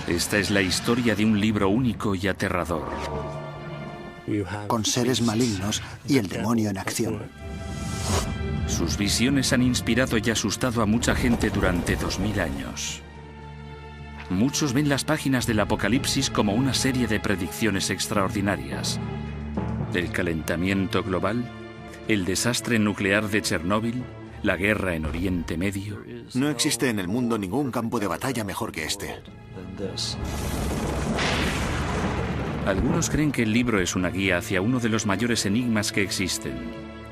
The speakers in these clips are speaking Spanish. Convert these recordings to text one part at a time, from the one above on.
Esta es la historia de un libro único y aterrador. Con seres malignos y el demonio en acción. Sus visiones han inspirado y asustado a mucha gente durante 2000 años. Muchos ven las páginas del Apocalipsis como una serie de predicciones extraordinarias. El calentamiento global, el desastre nuclear de Chernóbil, la guerra en Oriente Medio. No existe en el mundo ningún campo de batalla mejor que este. Algunos creen que el libro es una guía hacia uno de los mayores enigmas que existen,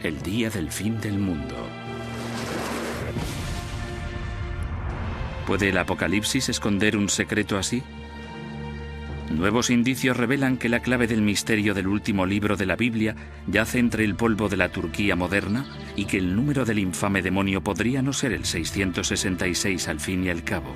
el día del fin del mundo. ¿Puede el Apocalipsis esconder un secreto así? Nuevos indicios revelan que la clave del misterio del último libro de la Biblia yace entre el polvo de la Turquía moderna y que el número del infame demonio podría no ser el 666 al fin y al cabo.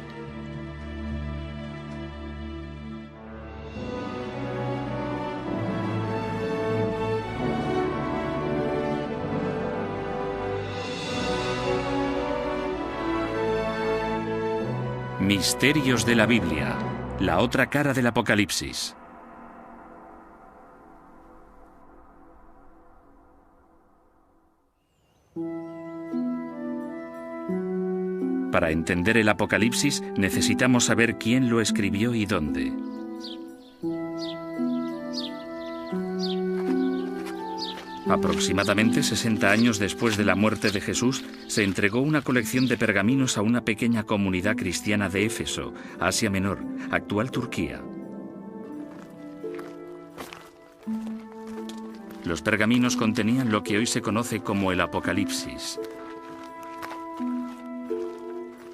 Misterios de la Biblia, la otra cara del Apocalipsis. Para entender el Apocalipsis necesitamos saber quién lo escribió y dónde. Aproximadamente 60 años después de la muerte de Jesús, se entregó una colección de pergaminos a una pequeña comunidad cristiana de Éfeso, Asia Menor, actual Turquía. Los pergaminos contenían lo que hoy se conoce como el Apocalipsis.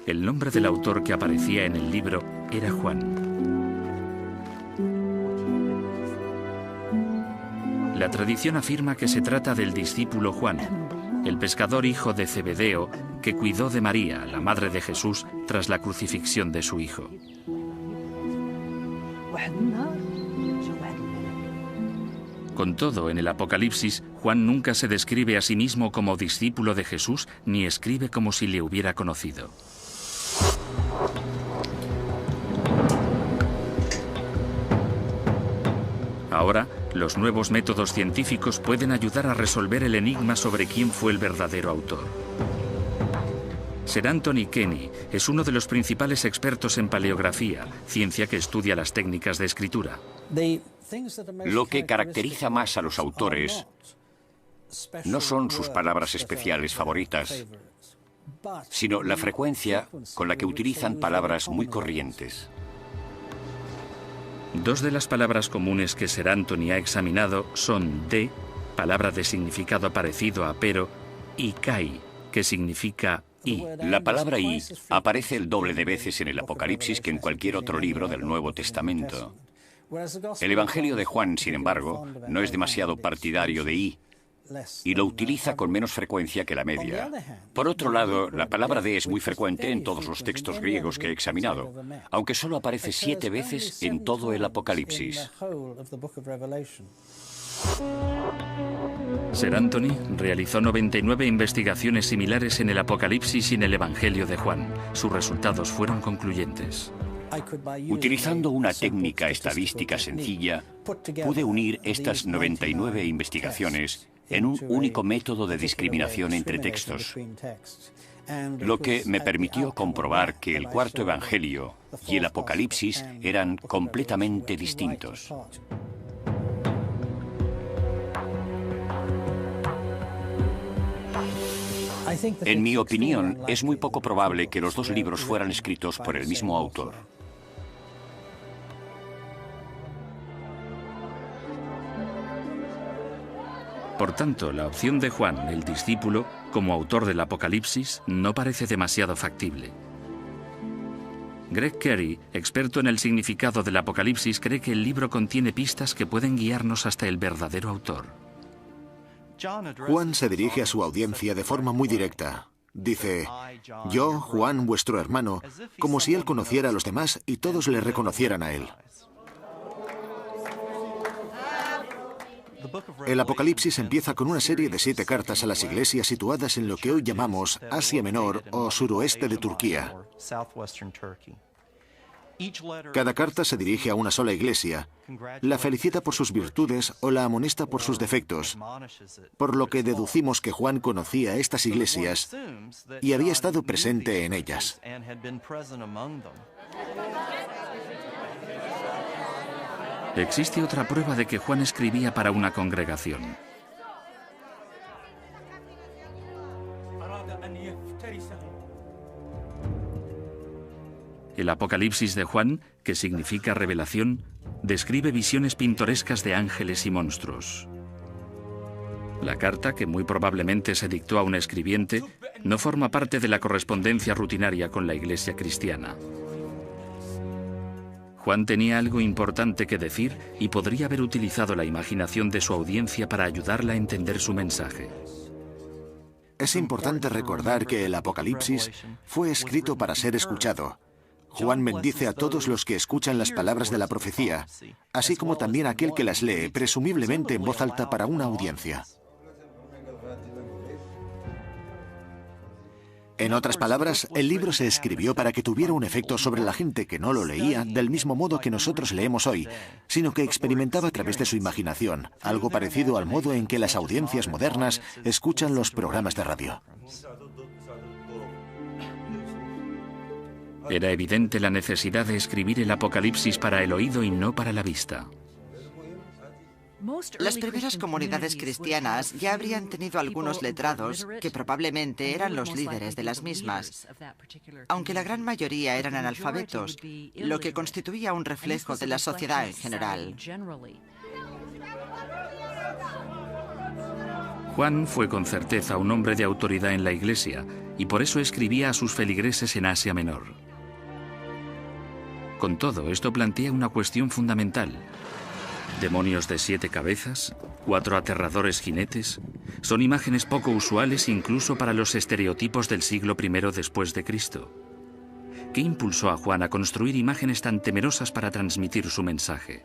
El nombre del autor que aparecía en el libro era Juan. La tradición afirma que se trata del discípulo Juan, el pescador hijo de Zebedeo, que cuidó de María, la madre de Jesús, tras la crucifixión de su hijo. Con todo, en el Apocalipsis, Juan nunca se describe a sí mismo como discípulo de Jesús ni escribe como si le hubiera conocido. Ahora, los nuevos métodos científicos pueden ayudar a resolver el enigma sobre quién fue el verdadero autor. Sir Anthony Kenny es uno de los principales expertos en paleografía, ciencia que estudia las técnicas de escritura. Lo que caracteriza más a los autores no son sus palabras especiales favoritas, sino la frecuencia con la que utilizan palabras muy corrientes. Dos de las palabras comunes que Sir Anthony ha examinado son de, palabra de significado parecido a pero, y kai, que significa y. La palabra y aparece el doble de veces en el Apocalipsis que en cualquier otro libro del Nuevo Testamento. El Evangelio de Juan, sin embargo, no es demasiado partidario de y lo utiliza con menos frecuencia que la media. Por otro lado, la palabra de es muy frecuente en todos los textos griegos que he examinado, aunque solo aparece 7 veces en todo el Apocalipsis. Sir Anthony realizó 99 investigaciones similares en el Apocalipsis y en el Evangelio de Juan. Sus resultados fueron concluyentes. Utilizando una técnica estadística sencilla, pude unir estas 99 investigaciones en un único método de discriminación entre textos, lo que me permitió comprobar que el cuarto Evangelio y el Apocalipsis eran completamente distintos. En mi opinión, es muy poco probable que los dos libros fueran escritos por el mismo autor. Por tanto, la opción de Juan, el discípulo, como autor del Apocalipsis, no parece demasiado factible. Greg Carey, experto en el significado del Apocalipsis, cree que el libro contiene pistas que pueden guiarnos hasta el verdadero autor. Juan se dirige a su audiencia de forma muy directa. Dice, yo, Juan, vuestro hermano, como si él conociera a los demás y todos le reconocieran a él. El Apocalipsis empieza con una serie de 7 cartas a las iglesias situadas en lo que hoy llamamos Asia Menor o suroeste de Turquía. Cada carta se dirige a una sola iglesia, la felicita por sus virtudes o la amonesta por sus defectos, por lo que deducimos que Juan conocía estas iglesias y había estado presente en ellas. Existe otra prueba de que Juan escribía para una congregación. El Apocalipsis de Juan, que significa revelación, describe visiones pintorescas de ángeles y monstruos. La carta, que muy probablemente se dictó a un escribiente, no forma parte de la correspondencia rutinaria con la Iglesia cristiana. Juan tenía algo importante que decir y podría haber utilizado la imaginación de su audiencia para ayudarla a entender su mensaje. Es importante recordar que el Apocalipsis fue escrito para ser escuchado. Juan bendice a todos los que escuchan las palabras de la profecía, así como también a aquel que las lee, presumiblemente en voz alta para una audiencia. En otras palabras, el libro se escribió para que tuviera un efecto sobre la gente que no lo leía del mismo modo que nosotros leemos hoy, sino que experimentaba a través de su imaginación, algo parecido al modo en que las audiencias modernas escuchan los programas de radio. Era evidente la necesidad de escribir el Apocalipsis para el oído y no para la vista. Las primeras comunidades cristianas ya habrían tenido algunos letrados que probablemente eran los líderes de las mismas, aunque la gran mayoría eran analfabetos, lo que constituía un reflejo de la sociedad en general. Juan fue con certeza un hombre de autoridad en la Iglesia y por eso escribía a sus feligreses en Asia Menor. Con todo, esto plantea una cuestión fundamental. Demonios de 7 cabezas, 4 aterradores jinetes, son imágenes poco usuales incluso para los estereotipos del siglo I después de Cristo. ¿Qué impulsó a Juan a construir imágenes tan temerosas para transmitir su mensaje?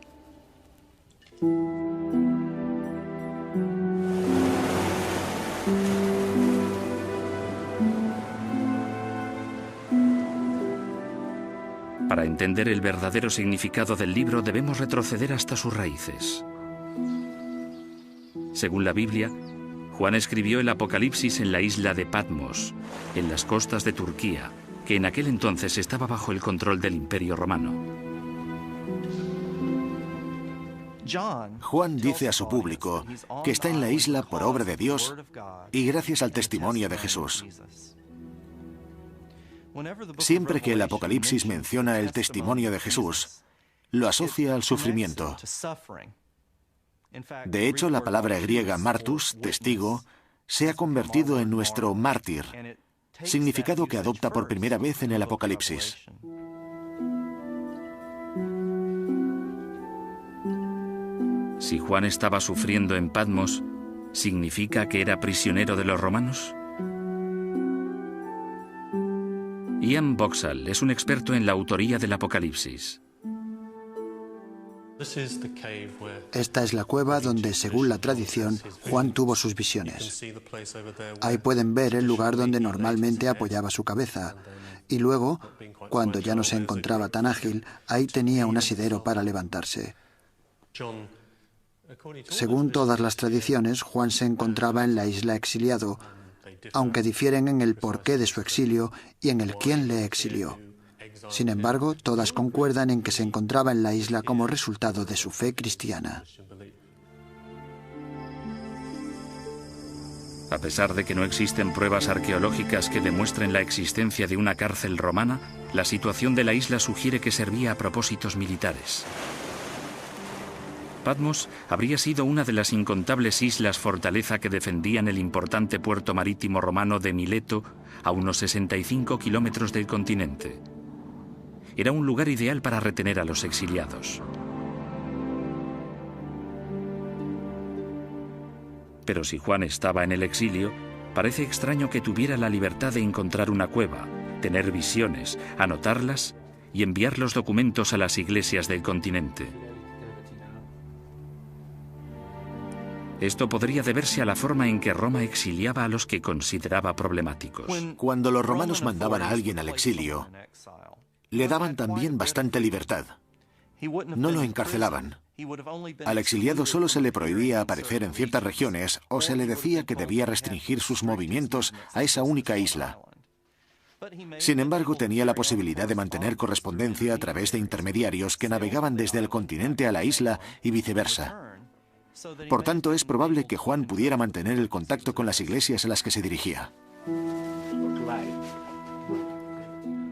Para entender el verdadero significado del libro debemos retroceder hasta sus raíces. Según la Biblia, Juan escribió el Apocalipsis en la isla de Patmos, en las costas de Turquía, que en aquel entonces estaba bajo el control del Imperio Romano. Juan dice a su público que está en la isla por obra de Dios y gracias al testimonio de Jesús. Siempre que el Apocalipsis menciona el testimonio de Jesús, lo asocia al sufrimiento. De hecho, la palabra griega martus, testigo, se ha convertido en nuestro mártir, significado que adopta por primera vez en el Apocalipsis. Si Juan estaba sufriendo en Patmos, ¿significa que era prisionero de los romanos? Ian Boxall es un experto en la autoría del Apocalipsis. Esta es la cueva donde, según la tradición, Juan tuvo sus visiones. Ahí pueden ver el lugar donde normalmente apoyaba su cabeza. Y luego, cuando ya no se encontraba tan ágil, ahí tenía un asidero para levantarse. Según todas las tradiciones, Juan se encontraba en la isla exiliado, aunque difieren en el porqué de su exilio y en el quién le exilió. Sin embargo, todas concuerdan en que se encontraba en la isla como resultado de su fe cristiana. A pesar de que no existen pruebas arqueológicas que demuestren la existencia de una cárcel romana, la situación de la isla sugiere que servía a propósitos militares. Patmos habría sido una de las incontables islas fortaleza que defendían el importante puerto marítimo romano de Mileto, a unos 65 kilómetros del continente. Era un lugar ideal para retener a los exiliados. Pero si Juan estaba en el exilio, parece extraño que tuviera la libertad de encontrar una cueva, tener visiones, anotarlas y enviar los documentos a las iglesias del continente. Esto podría deberse a la forma en que Roma exiliaba a los que consideraba problemáticos. Cuando los romanos mandaban a alguien al exilio, Le daban también bastante libertad. No lo encarcelaban. Al exiliado solo se le prohibía aparecer en ciertas regiones o se le decía que debía restringir sus movimientos a esa única isla. Sin embargo, tenía la posibilidad de mantener correspondencia a través de intermediarios que navegaban desde el continente a la isla y viceversa. Por tanto, es probable que Juan pudiera mantener el contacto con las iglesias a las que se dirigía.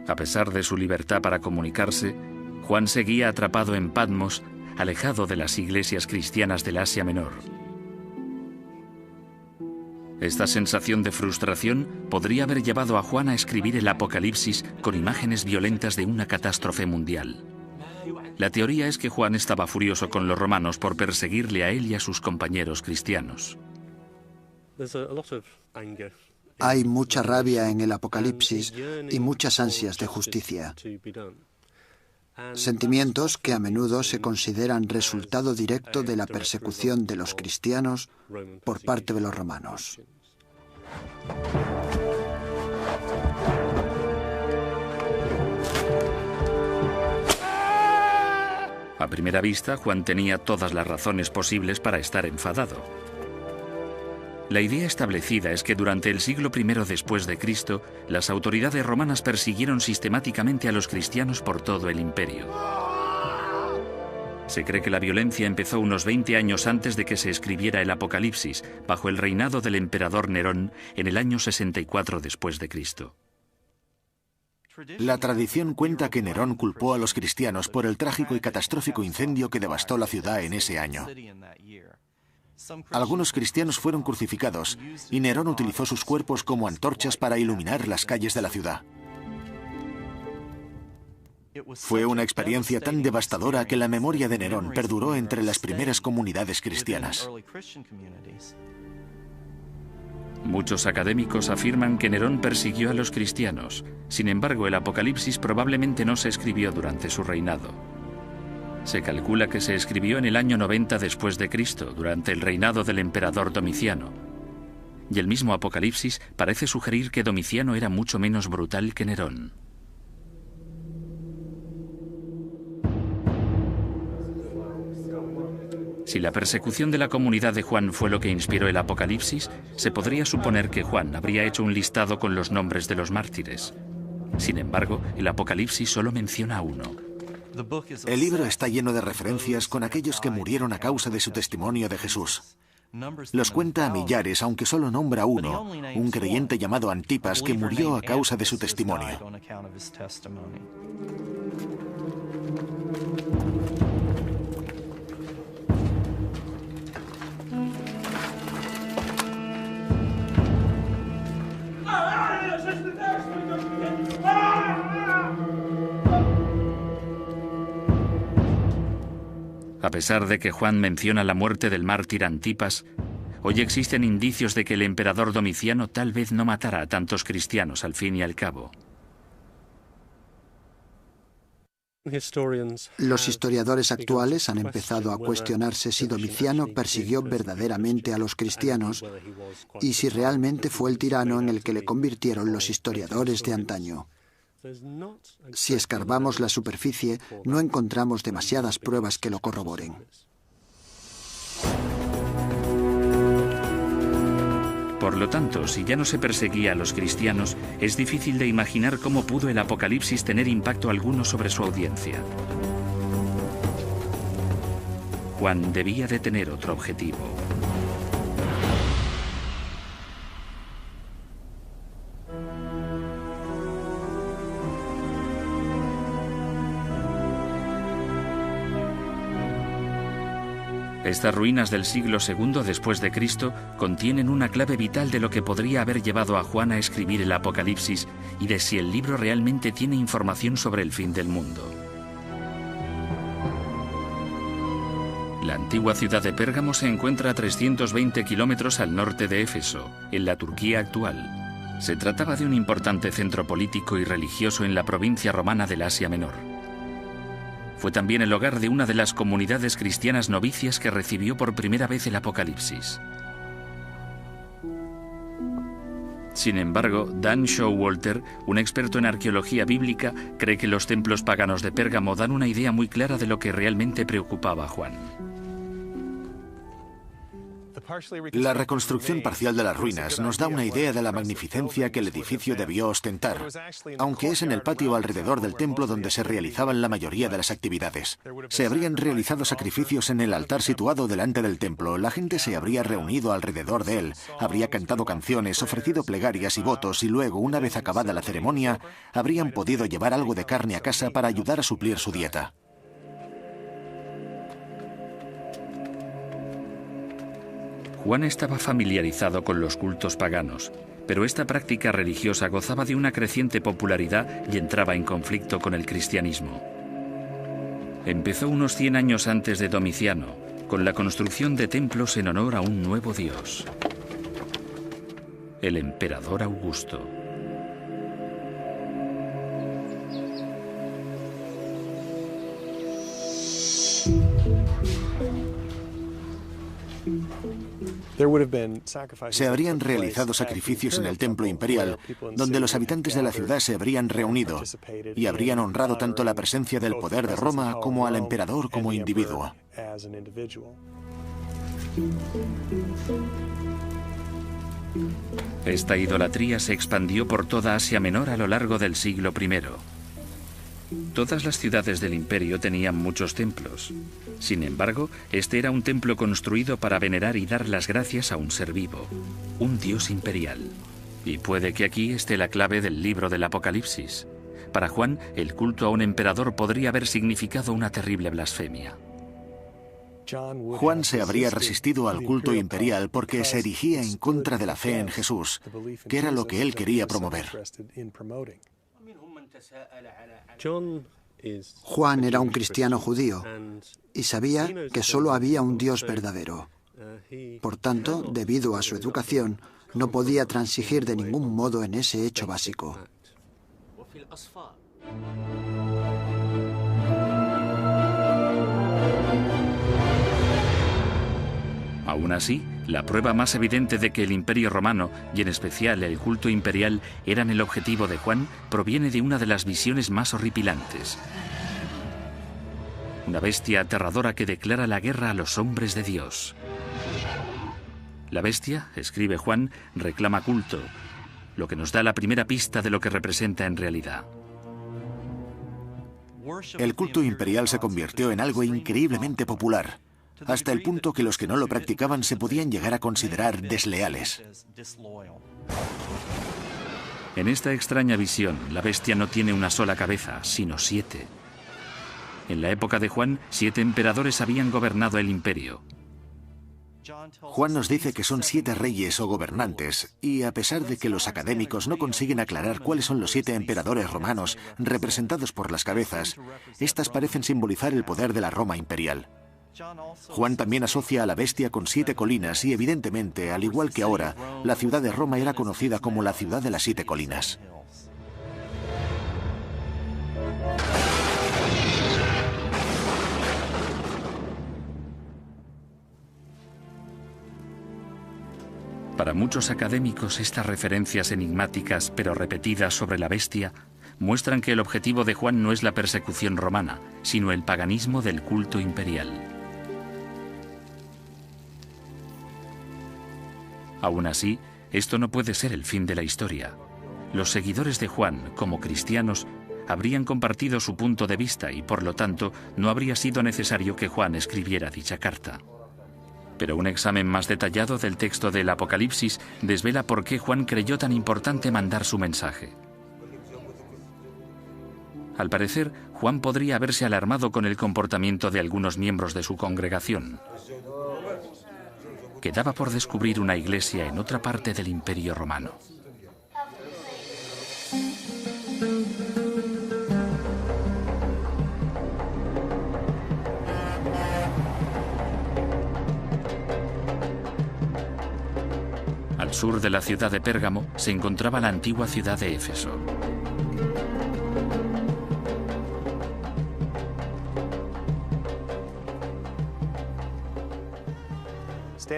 A pesar de su libertad para comunicarse, Juan seguía atrapado en Patmos, alejado de las iglesias cristianas del Asia Menor. Esta sensación de frustración podría haber llevado a Juan a escribir el Apocalipsis con imágenes violentas de una catástrofe mundial. La teoría es que Juan estaba furioso con los romanos por perseguirle a él y a sus compañeros cristianos. Hay mucha rabia en el Apocalipsis y muchas ansias de justicia. Sentimientos que a menudo se consideran resultado directo de la persecución de los cristianos por parte de los romanos. A primera vista, Juan tenía todas las razones posibles para estar enfadado. La idea establecida es que durante el siglo I después de Cristo, las autoridades romanas persiguieron sistemáticamente a los cristianos por todo el imperio. Se cree que la violencia empezó unos 20 años antes de que se escribiera el Apocalipsis, bajo el reinado del emperador Nerón en el año 64 después de Cristo. La tradición cuenta que Nerón culpó a los cristianos por el trágico y catastrófico incendio que devastó la ciudad en ese año. Algunos cristianos fueron crucificados y Nerón utilizó sus cuerpos como antorchas para iluminar las calles de la ciudad. Fue una experiencia tan devastadora que la memoria de Nerón perduró entre las primeras comunidades cristianas. Muchos académicos afirman que Nerón persiguió a los cristianos. Sin embargo, el Apocalipsis probablemente no se escribió durante su reinado. Se calcula que se escribió en el año 90 después de Cristo, durante el reinado del emperador Domiciano. Y el mismo Apocalipsis parece sugerir que Domiciano era mucho menos brutal que Nerón. Si la persecución de la comunidad de Juan fue lo que inspiró el Apocalipsis, se podría suponer que Juan habría hecho un listado con los nombres de los mártires. Sin embargo, el Apocalipsis solo menciona a uno. El libro está lleno de referencias con aquellos que murieron a causa de su testimonio de Jesús. Los cuenta a millares, aunque solo nombra uno, un creyente llamado Antipas que murió a causa de su testimonio. A pesar de que Juan menciona la muerte del mártir Antipas, hoy existen indicios de que el emperador Domiciano tal vez no matara a tantos cristianos al fin y al cabo. Los historiadores actuales han empezado a cuestionarse si Domiciano persiguió verdaderamente a los cristianos y si realmente fue el tirano en el que le convirtieron los historiadores de antaño. Si escarbamos la superficie, no encontramos demasiadas pruebas que lo corroboren. Por lo tanto, si ya no se perseguía a los cristianos, es difícil de imaginar cómo pudo el Apocalipsis tener impacto alguno sobre su audiencia. Juan debía de tener otro objetivo. Estas ruinas del siglo II después de Cristo contienen una clave vital de lo que podría haber llevado a Juan a escribir el Apocalipsis y de si el libro realmente tiene información sobre el fin del mundo. La antigua ciudad de Pérgamo se encuentra a 320 kilómetros al norte de Éfeso, en la Turquía actual. Se trataba de un importante centro político y religioso en la provincia romana del Asia Menor. Fue también el hogar de una de las comunidades cristianas novicias que recibió por primera vez el Apocalipsis. Sin embargo, Dan Showalter, un experto en arqueología bíblica, cree que los templos paganos de Pérgamo dan una idea muy clara de lo que realmente preocupaba a Juan. La reconstrucción parcial de las ruinas nos da una idea de la magnificencia que el edificio debió ostentar, aunque es en el patio alrededor del templo donde se realizaban la mayoría de las actividades. Se habrían realizado sacrificios en el altar situado delante del templo, la gente se habría reunido alrededor de él, habría cantado canciones, ofrecido plegarias y votos y luego, una vez acabada la ceremonia, habrían podido llevar algo de carne a casa para ayudar a suplir su dieta. Juan estaba familiarizado con los cultos paganos, pero esta práctica religiosa gozaba de una creciente popularidad y entraba en conflicto con el cristianismo. Empezó unos 100 años antes de Domiciano, con la construcción de templos en honor a un nuevo dios, el emperador Augusto. Se habrían realizado sacrificios en el templo imperial, donde los habitantes de la ciudad se habrían reunido y habrían honrado tanto la presencia del poder de Roma como al emperador como individuo. Esta idolatría se expandió por toda Asia Menor a lo largo del siglo I. Todas las ciudades del imperio tenían muchos templos. Sin embargo, este era un templo construido para venerar y dar las gracias a un ser vivo, un dios imperial. Y puede que aquí esté la clave del libro del Apocalipsis. Para Juan, el culto a un emperador podría haber significado una terrible blasfemia. Juan se habría resistido al culto imperial porque se erigía en contra de la fe en Jesús, que era lo que él quería promover. Juan era un cristiano judío y sabía que solo había un Dios verdadero. Por tanto, debido a su educación, no podía transigir de ningún modo en ese hecho básico. Aún así, la prueba más evidente de que el Imperio Romano, y en especial el culto imperial, eran el objetivo de Juan, proviene de una de las visiones más horripilantes. Una bestia aterradora que declara la guerra a los hombres de Dios. La bestia, escribe Juan, reclama culto, lo que nos da la primera pista de lo que representa en realidad. El culto imperial se convirtió en algo increíblemente popular, hasta el punto que los que no lo practicaban se podían llegar a considerar desleales. En esta extraña visión, la bestia no tiene una sola cabeza, sino 7. En la época de Juan, 7 emperadores habían gobernado el imperio. Juan nos dice que son 7 reyes o gobernantes, y a pesar de que los académicos no consiguen aclarar cuáles son los 7 emperadores romanos representados por las cabezas, estas parecen simbolizar el poder de la Roma imperial. Juan también asocia a la bestia con 7 colinas y, evidentemente, al igual que ahora, la ciudad de Roma era conocida como la ciudad de las 7 colinas. Para muchos académicos, estas referencias enigmáticas pero repetidas sobre la bestia muestran que el objetivo de Juan no es la persecución romana, sino el paganismo del culto imperial. Aún así, esto no puede ser el fin de la historia. Los seguidores de Juan, como cristianos, habrían compartido su punto de vista y, por lo tanto, no habría sido necesario que Juan escribiera dicha carta. Pero un examen más detallado del texto del Apocalipsis desvela por qué Juan creyó tan importante mandar su mensaje. Al parecer, Juan podría haberse alarmado con el comportamiento de algunos miembros de su congregación. Quedaba por descubrir una iglesia en otra parte del Imperio Romano. Al sur de la ciudad de Pérgamo se encontraba la antigua ciudad de Éfeso.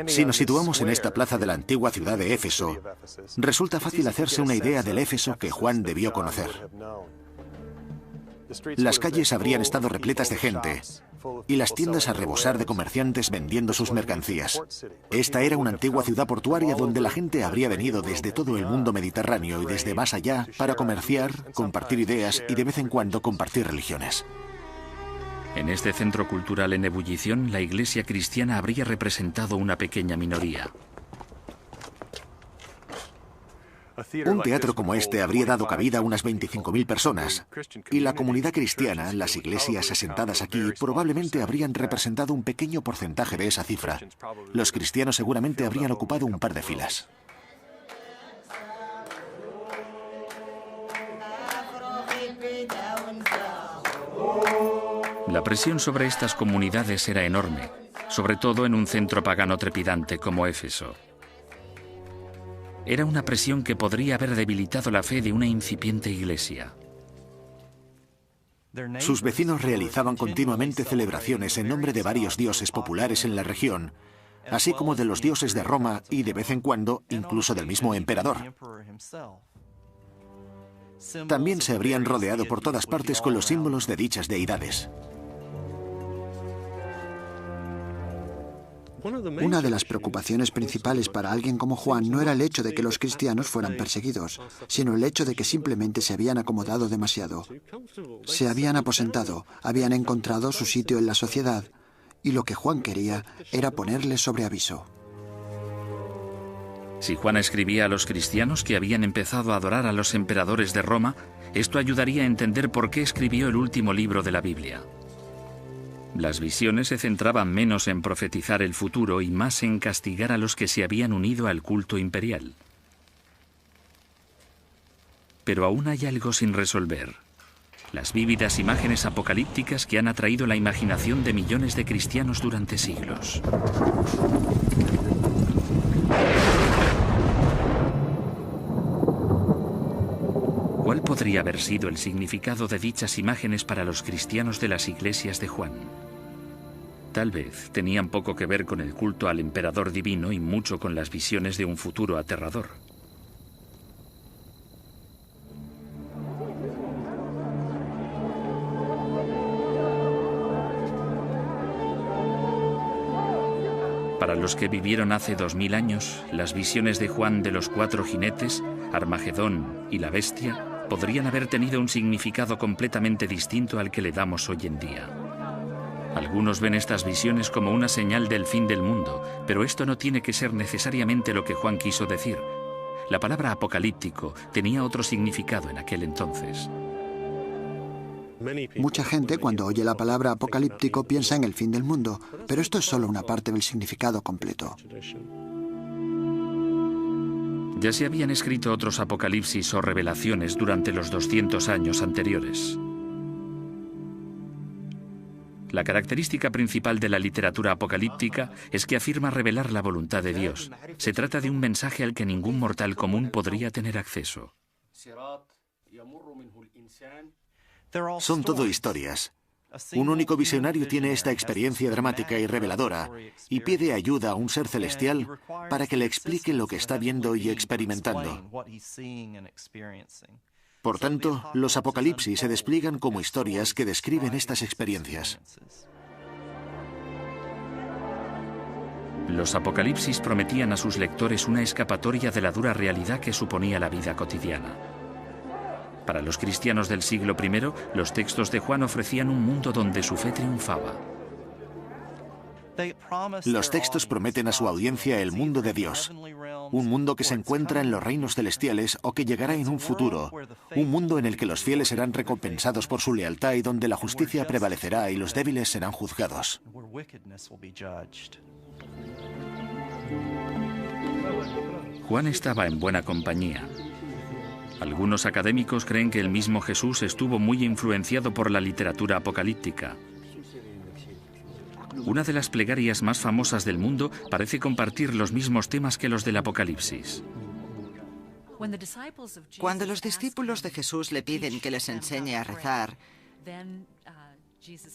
Si nos situamos en esta plaza de la antigua ciudad de Éfeso, resulta fácil hacerse una idea del Éfeso que Juan debió conocer. Las calles habrían estado repletas de gente y las tiendas a rebosar de comerciantes vendiendo sus mercancías. Esta era una antigua ciudad portuaria donde la gente habría venido desde todo el mundo mediterráneo y desde más allá para comerciar, compartir ideas y de vez en cuando compartir religiones. En este centro cultural en ebullición, la Iglesia cristiana habría representado una pequeña minoría. Un teatro como este habría dado cabida a unas 25.000 personas, y la comunidad cristiana, las iglesias asentadas aquí, probablemente habrían representado un pequeño porcentaje de esa cifra. Los cristianos seguramente habrían ocupado un par de filas. La presión sobre estas comunidades era enorme, sobre todo en un centro pagano trepidante como Éfeso. Era una presión que podría haber debilitado la fe de una incipiente iglesia. Sus vecinos realizaban continuamente celebraciones en nombre de varios dioses populares en la región, así como de los dioses de Roma y, de vez en cuando, incluso del mismo emperador. También se habrían rodeado por todas partes con los símbolos de dichas deidades. Una de las preocupaciones principales para alguien como Juan no era el hecho de que los cristianos fueran perseguidos, sino el hecho de que simplemente se habían acomodado demasiado. Se habían aposentado, habían encontrado su sitio en la sociedad, y lo que Juan quería era ponerles sobre aviso. Si Juan escribía a los cristianos que habían empezado a adorar a los emperadores de Roma, esto ayudaría a entender por qué escribió el último libro de la Biblia. Las visiones se centraban menos en profetizar el futuro y más en castigar a los que se habían unido al culto imperial. Pero aún hay algo sin resolver. Las vívidas imágenes apocalípticas que han atraído la imaginación de millones de cristianos durante siglos. ¿Cuál podría haber sido el significado de dichas imágenes para los cristianos de las iglesias de Juan? Tal vez tenían poco que ver con el culto al emperador divino y mucho con las visiones de un futuro aterrador. Para los que vivieron hace 2000 años, las visiones de Juan de los 4 jinetes, Armagedón y la bestia podrían haber tenido un significado completamente distinto al que le damos hoy en día. Algunos ven estas visiones como una señal del fin del mundo, pero esto no tiene que ser necesariamente lo que Juan quiso decir. La palabra apocalíptico tenía otro significado en aquel entonces. Mucha gente, cuando oye la palabra apocalíptico, piensa en el fin del mundo, pero esto es solo una parte del significado completo. Ya se habían escrito otros apocalipsis o revelaciones durante los 200 años anteriores. La característica principal de la literatura apocalíptica es que afirma revelar la voluntad de Dios. Se trata de un mensaje al que ningún mortal común podría tener acceso. Son todo historias. Un único visionario tiene esta experiencia dramática y reveladora y pide ayuda a un ser celestial para que le explique lo que está viendo y experimentando. Por tanto, los apocalipsis se despliegan como historias que describen estas experiencias. Los apocalipsis prometían a sus lectores una escapatoria de la dura realidad que suponía la vida cotidiana. Para los cristianos del siglo I, los textos de Juan ofrecían un mundo donde su fe triunfaba. Los textos prometen a su audiencia el mundo de Dios, un mundo que se encuentra en los reinos celestiales o que llegará en un futuro, un mundo en el que los fieles serán recompensados por su lealtad y donde la justicia prevalecerá y los débiles serán juzgados. Juan estaba en buena compañía. Algunos académicos creen que el mismo Jesús estuvo muy influenciado por la literatura apocalíptica. Una de las plegarias más famosas del mundo parece compartir los mismos temas que los del Apocalipsis. Cuando los discípulos de Jesús le piden que les enseñe a rezar,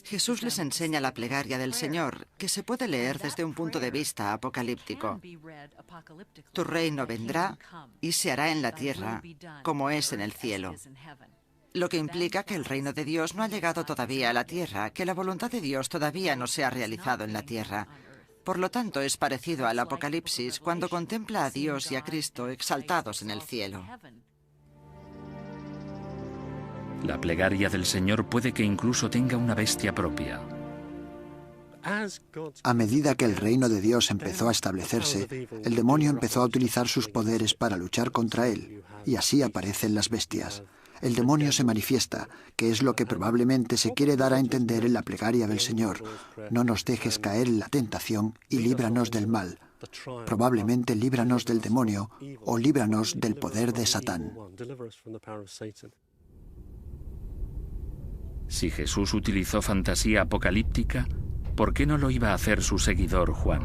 Jesús les enseña la plegaria del Señor, que se puede leer desde un punto de vista apocalíptico. Tu reino vendrá y se hará en la tierra, como es en el cielo. Lo que implica que el reino de Dios no ha llegado todavía a la tierra, que la voluntad de Dios todavía no se ha realizado en la tierra. Por lo tanto, es parecido al Apocalipsis cuando contempla a Dios y a Cristo exaltados en el cielo. La plegaria del Señor puede que incluso tenga una bestia propia. A medida que el reino de Dios empezó a establecerse, el demonio empezó a utilizar sus poderes para luchar contra él, y así aparecen las bestias. El demonio se manifiesta, que es lo que probablemente se quiere dar a entender en la plegaria del Señor. No nos dejes caer en la tentación y líbranos del mal. Probablemente líbranos del demonio o líbranos del poder de Satán. Si Jesús utilizó fantasía apocalíptica, ¿por qué no lo iba a hacer su seguidor Juan?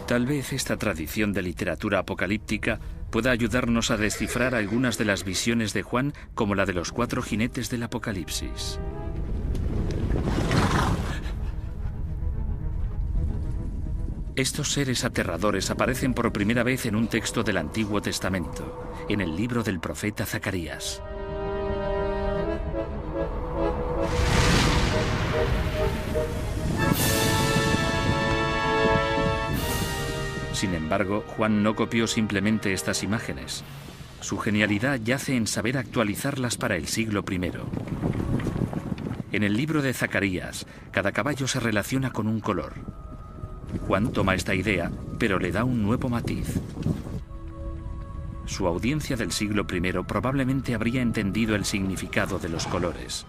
Tal vez esta tradición de literatura apocalíptica pueda ayudarnos a descifrar algunas de las visiones de Juan, como la de los 4 jinetes del Apocalipsis. Estos seres aterradores aparecen por primera vez en un texto del Antiguo Testamento, en el libro del profeta Zacarías. Sin embargo, Juan no copió simplemente estas imágenes. Su genialidad yace en saber actualizarlas para el siglo I. En el libro de Zacarías, cada caballo se relaciona con un color. Juan toma esta idea, pero le da un nuevo matiz. Su audiencia del siglo I probablemente habría entendido el significado de los colores.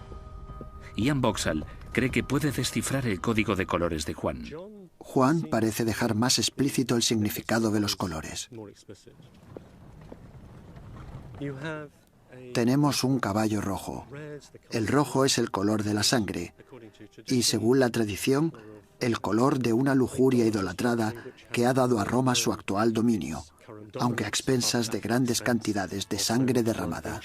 Ian Boxall cree que puede descifrar el código de colores de Juan. Juan parece dejar más explícito el significado de los colores. Tenemos un caballo rojo. El rojo es el color de la sangre y, según la tradición, el color de una lujuria idolatrada que ha dado a Roma su actual dominio, aunque a expensas de grandes cantidades de sangre derramada.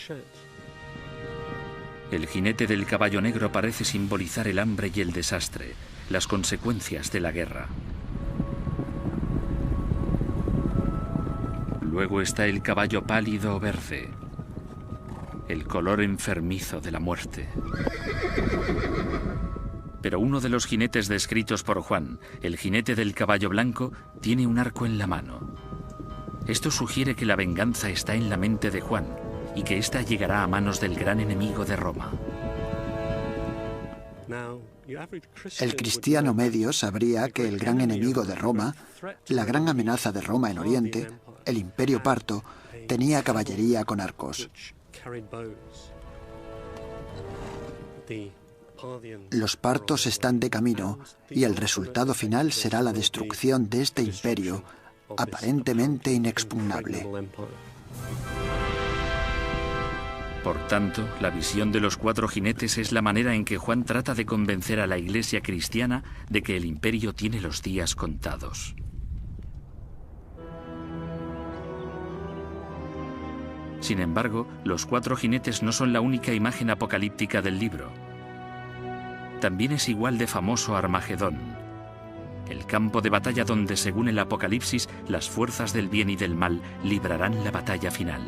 El jinete del caballo negro parece simbolizar el hambre y el desastre, las consecuencias de la guerra. Luego está el caballo pálido o verde, el color enfermizo de la muerte. Pero uno de los jinetes descritos por Juan, el jinete del caballo blanco, tiene un arco en la mano. Esto sugiere que la venganza está en la mente de Juan y que ésta llegará a manos del gran enemigo de Roma. El cristiano medio sabría que el gran enemigo de Roma, la gran amenaza de Roma en Oriente, el Imperio Parto, tenía caballería con arcos. Los partos están de camino y el resultado final será la destrucción de este imperio, aparentemente inexpugnable. Por tanto, la visión de los 4 jinetes es la manera en que Juan trata de convencer a la Iglesia cristiana de que el imperio tiene los días contados. Sin embargo, los 4 jinetes no son la única imagen apocalíptica del libro. También es igual de famoso Armagedón, el campo de batalla donde, según el Apocalipsis, las fuerzas del bien y del mal librarán la batalla final.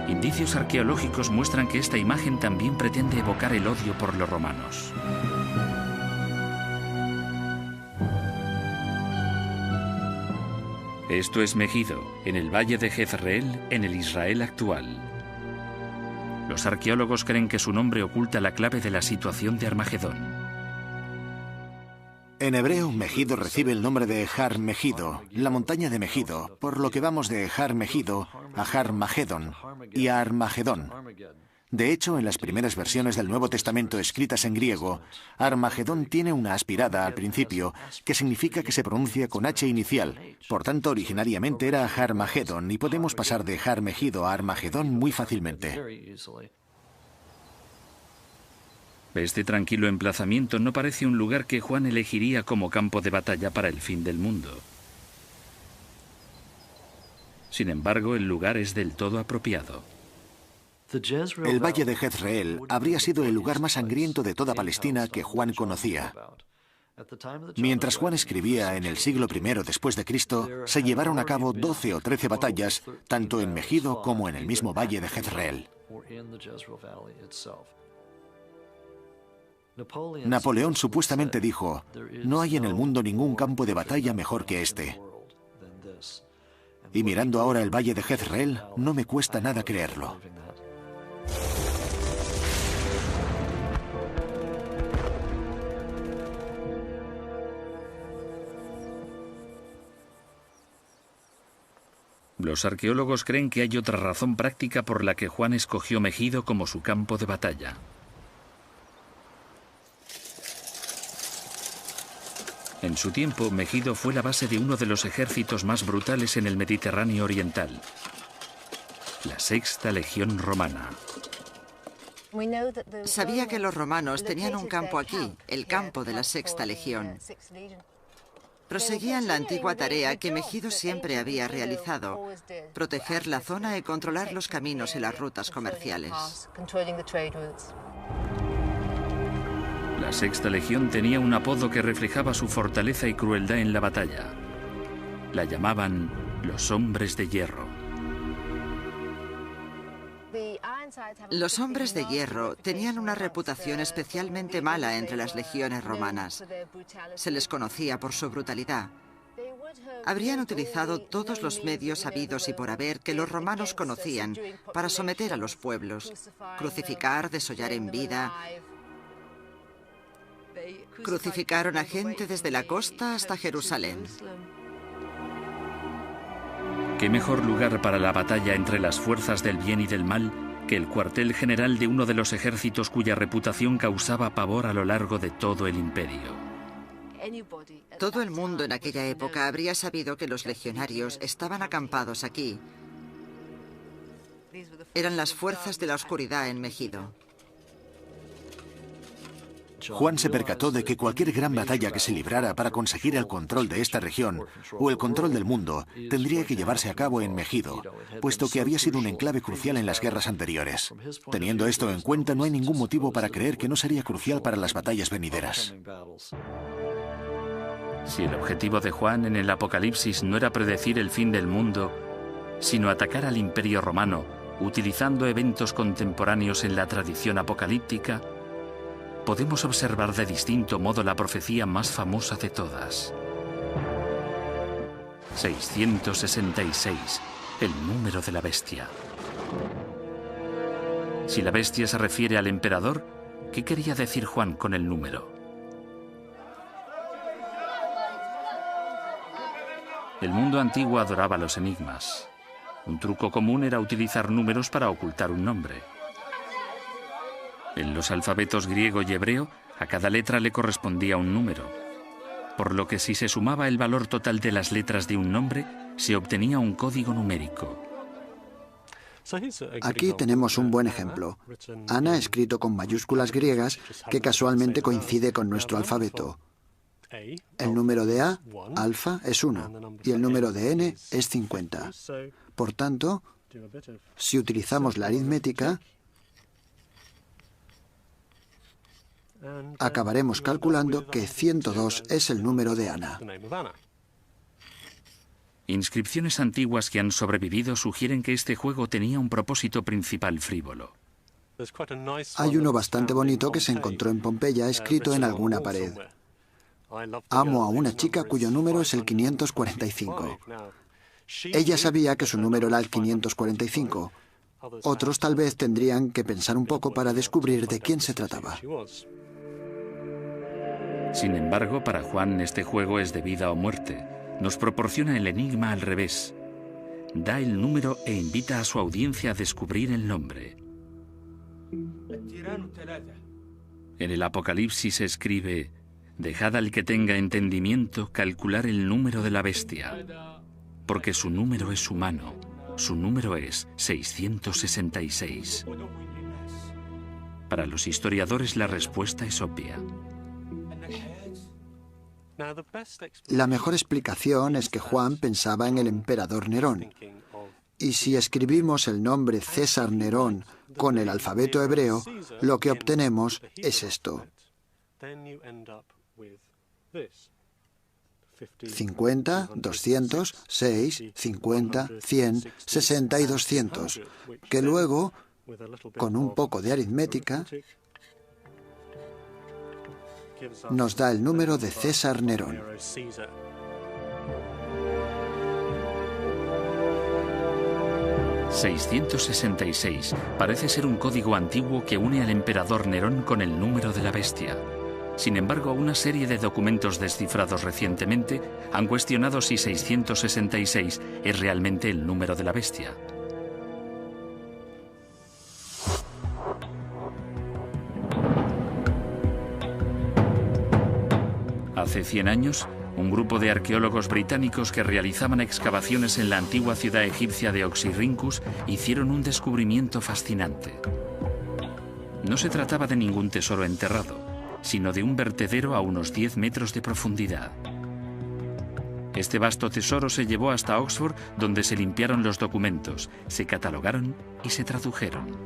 Indicios arqueológicos muestran que esta imagen también pretende evocar el odio por los romanos. Esto es Megido, en el valle de Jezreel, en el Israel actual. Los arqueólogos creen que su nombre oculta la clave de la situación de Armagedón. En hebreo, Megido recibe el nombre de Har Megido, la montaña de Megido, por lo que vamos de Har Megido a Har Magedón y a Armagedón. De hecho, en las primeras versiones del Nuevo Testamento escritas en griego, Armagedón tiene una aspirada al principio, que significa que se pronuncia con H inicial. Por tanto, originariamente era Har Magedón y podemos pasar de Har Megido a Armagedón muy fácilmente. Este tranquilo emplazamiento no parece un lugar que Juan elegiría como campo de batalla para el fin del mundo. Sin embargo, el lugar es del todo apropiado. El valle de Jezreel habría sido el lugar más sangriento de toda Palestina que Juan conocía. Mientras Juan escribía en el siglo I después de Cristo, se llevaron a cabo 12 o 13 batallas, tanto en Megido como en el mismo valle de Jezreel. Napoleón supuestamente dijo: "No hay en el mundo ningún campo de batalla mejor que este". Y mirando ahora el valle de Jezreel, no me cuesta nada creerlo. Los arqueólogos creen que hay otra razón práctica por la que Juan escogió Megido como su campo de batalla. En su tiempo, Megido fue la base de uno de los ejércitos más brutales en el Mediterráneo oriental, la Sexta Legión Romana. Sabía que los romanos tenían un campo aquí, el campo de la Sexta Legión. Proseguían la antigua tarea que Megido siempre había realizado: proteger la zona y controlar los caminos y las rutas comerciales. La Sexta Legión tenía un apodo que reflejaba su fortaleza y crueldad en la batalla. La llamaban los Hombres de Hierro. Los hombres de hierro tenían una reputación especialmente mala entre las legiones romanas. Se les conocía por su brutalidad. Habrían utilizado todos los medios habidos y por haber que los romanos conocían para someter a los pueblos: crucificar, desollar en vida. Crucificaron a gente desde la costa hasta Jerusalén. ¿Qué mejor lugar para la batalla entre las fuerzas del bien y del mal que el cuartel general de uno de los ejércitos cuya reputación causaba pavor a lo largo de todo el imperio? Todo el mundo en aquella época habría sabido que los legionarios estaban acampados aquí. Eran las fuerzas de la oscuridad en Megido. Juan se percató de que cualquier gran batalla que se librara para conseguir el control de esta región o el control del mundo tendría que llevarse a cabo en Megido, puesto que había sido un enclave crucial en las guerras anteriores. Teniendo esto en cuenta, no hay ningún motivo para creer que no sería crucial para las batallas venideras. Si el objetivo de Juan en el Apocalipsis no era predecir el fin del mundo, sino atacar al Imperio Romano utilizando eventos contemporáneos en la tradición apocalíptica, podemos observar de distinto modo la profecía más famosa de todas. 666, el número de la bestia. Si la bestia se refiere al emperador, ¿qué quería decir Juan con el número? El mundo antiguo adoraba los enigmas. Un truco común era utilizar números para ocultar un nombre. En los alfabetos griego y hebreo, a cada letra le correspondía un número, por lo que si se sumaba el valor total de las letras de un nombre, se obtenía un código numérico. Aquí tenemos un buen ejemplo. Ana, escrito con mayúsculas griegas, que casualmente coincide con nuestro alfabeto. El número de A, alfa, es 1, y el número de N es 50. Por tanto, si utilizamos la aritmética, acabaremos calculando que 102 es el número de Ana. Inscripciones antiguas que han sobrevivido sugieren que este juego tenía un propósito principal frívolo. Hay uno bastante bonito que se encontró en Pompeya, escrito en alguna pared. Amo a una chica cuyo número es el 545. Ella sabía que su número era el 545. Otros tal vez tendrían que pensar un poco para descubrir de quién se trataba. Sin embargo, para Juan este juego es de vida o muerte. Nos proporciona el enigma al revés. Da el número e invita a su audiencia a descubrir el nombre. En el Apocalipsis se escribe: dejad al que tenga entendimiento calcular el número de la bestia, porque su número es humano. Su número es 666. Para los historiadores la respuesta es obvia. La mejor explicación es que Juan pensaba en el emperador Nerón. Y si escribimos el nombre César Nerón con el alfabeto hebreo, lo que obtenemos es esto. 50, 200, 6, 50, 100, 60 y 200, que luego, con un poco de aritmética, nos da el número de César Nerón. ...666 parece ser un código antiguo que une al emperador Nerón con el número de la bestia. Sin embargo, una serie de documentos descifrados recientemente han cuestionado si 666 es realmente el número de la bestia. Hace 100 años, un grupo de arqueólogos británicos que realizaban excavaciones en la antigua ciudad egipcia de Oxirrinchus hicieron un descubrimiento fascinante. No se trataba de ningún tesoro enterrado, sino de un vertedero a unos 10 metros de profundidad. Este vasto tesoro se llevó hasta Oxford, donde se limpiaron los documentos, se catalogaron y se tradujeron.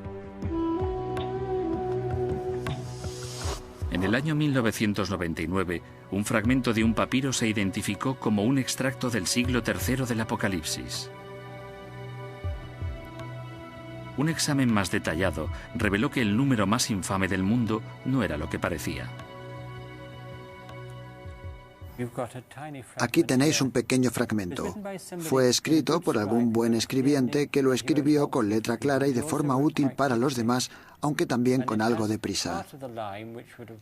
En el año 1999, un fragmento de un papiro se identificó como un extracto del siglo III del Apocalipsis. Un examen más detallado reveló que el número más infame del mundo no era lo que parecía. Aquí tenéis un pequeño fragmento. Fue escrito por algún buen escribiente que lo escribió con letra clara y de forma útil para los demás, aunque también con algo de prisa.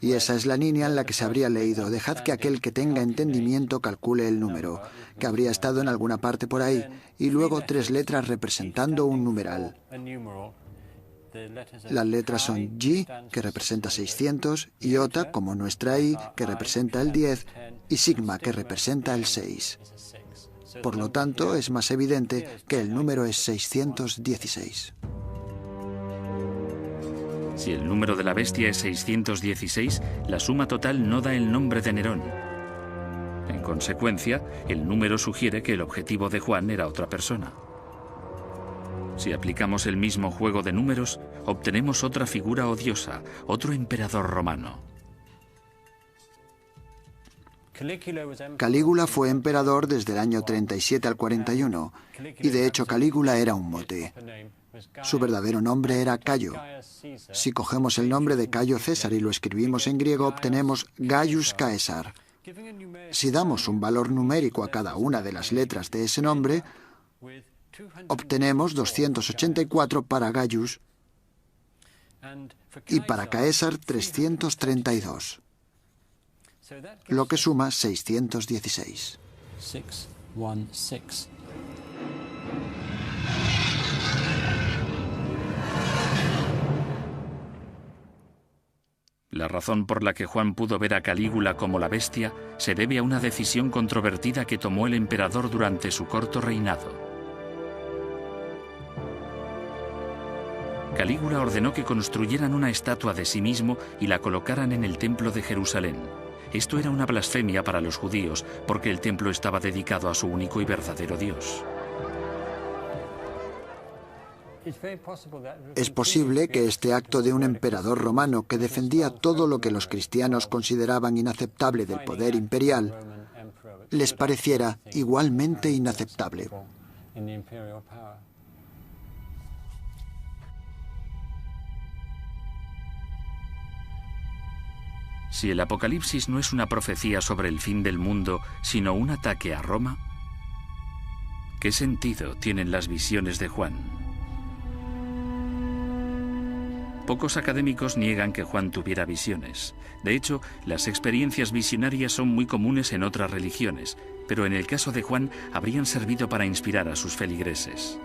Y esa es la línea en la que se habría leído: dejad que aquel que tenga entendimiento calcule el número, que habría estado en alguna parte por ahí, y luego 3 letras representando un numeral. Las letras son G, que representa 600, Iota, como nuestra I, que representa el 10, y Sigma, que representa el 6. Por lo tanto, es más evidente que el número es 616. Si el número de la bestia es 616, la suma total no da el nombre de Nerón. En consecuencia, el número sugiere que el objetivo de Juan era otra persona. Si aplicamos el mismo juego de números, obtenemos otra figura odiosa, otro emperador romano. Calígula fue emperador desde el año 37 al 41, y de hecho Calígula era un mote. Su verdadero nombre era Cayo. Si cogemos el nombre de Cayo César y lo escribimos en griego, obtenemos Gaius Caesar. Si damos un valor numérico a cada una de las letras de ese nombre, obtenemos 284 para Gaius y para Caesar 332, lo que suma 616. La razón por la que Juan pudo ver a Calígula como la bestia se debe a una decisión controvertida que tomó el emperador durante su corto reinado. Calígula ordenó que construyeran una estatua de sí mismo y la colocaran en el templo de Jerusalén. Esto era una blasfemia para los judíos, porque el templo estaba dedicado a su único y verdadero Dios. Es posible que este acto de un emperador romano que defendía todo lo que los cristianos consideraban inaceptable del poder imperial les pareciera igualmente inaceptable. Si el Apocalipsis no es una profecía sobre el fin del mundo, sino un ataque a Roma, ¿qué sentido tienen las visiones de Juan? Pocos académicos niegan que Juan tuviera visiones. De hecho, las experiencias visionarias son muy comunes en otras religiones, pero en el caso de Juan habrían servido para inspirar a sus feligreses.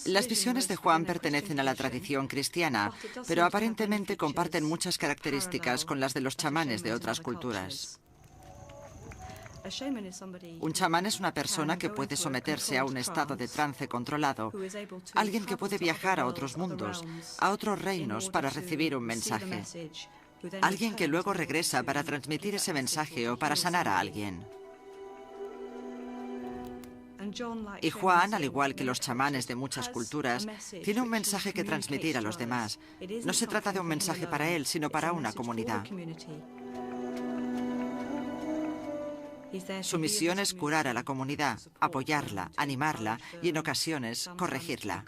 Las visiones de Juan pertenecen a la tradición cristiana, pero aparentemente comparten muchas características con las de los chamanes de otras culturas. Un chamán es una persona que puede someterse a un estado de trance controlado, alguien que puede viajar a otros mundos, a otros reinos para recibir un mensaje, alguien que luego regresa para transmitir ese mensaje o para sanar a alguien. Y Juan, al igual que los chamanes de muchas culturas, tiene un mensaje que transmitir a los demás. No se trata de un mensaje para él, sino para una comunidad. Su misión es curar a la comunidad, apoyarla, animarla y, en ocasiones, corregirla.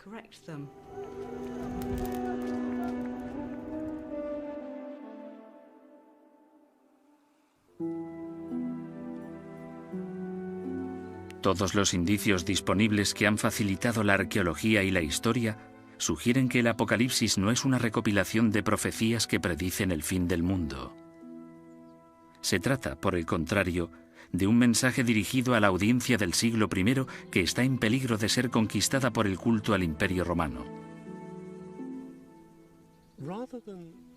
Todos los indicios disponibles que han facilitado la arqueología y la historia sugieren que el Apocalipsis no es una recopilación de profecías que predicen el fin del mundo. Se trata, por el contrario, de un mensaje dirigido a la audiencia del siglo I que está en peligro de ser conquistada por el culto al Imperio Romano.